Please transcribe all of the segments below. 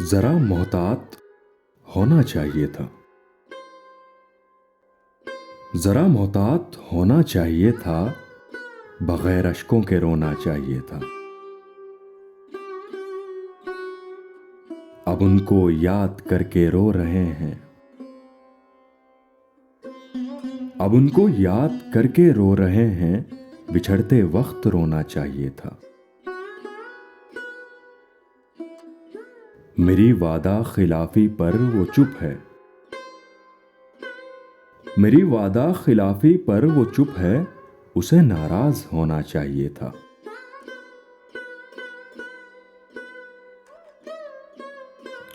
जरा मोहतात होना चाहिए था। जरा मोहतात होना चाहिए था, बगैर अश्कों के रोना चाहिए था। अब उनको याद करके रो रहे हैं, अब उनको याद करके रो रहे हैं, बिछड़ते वक्त रोना चाहिए था। मेरी वादा खिलाफी पर वो चुप है, मेरी वादा खिलाफी पर वो चुप है, उसे नाराज होना चाहिए था।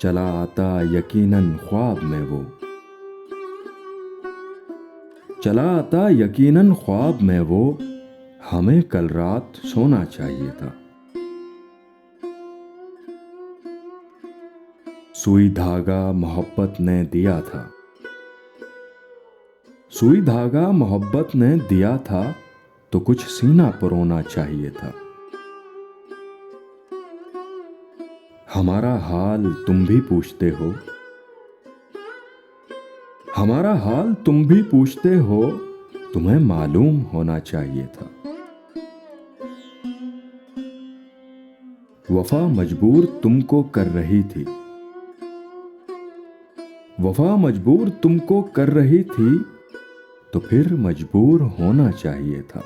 चला आता यकीनन ख्वाब में वो, चला आता यकीनन ख्वाब में वो, हमें कल रात सोना चाहिए था। सुई धागा मोहब्बत ने दिया था, सुई धागा मोहब्बत ने दिया था, तो कुछ सीना परोना चाहिए था। हमारा हाल तुम भी पूछते हो, हमारा हाल तुम भी पूछते हो, तुम्हें मालूम होना चाहिए था। वफा मजबूर तुमको कर रही थी, वफा मजबूर तुमको कर रही थी, तो फिर मजबूर होना चाहिए था।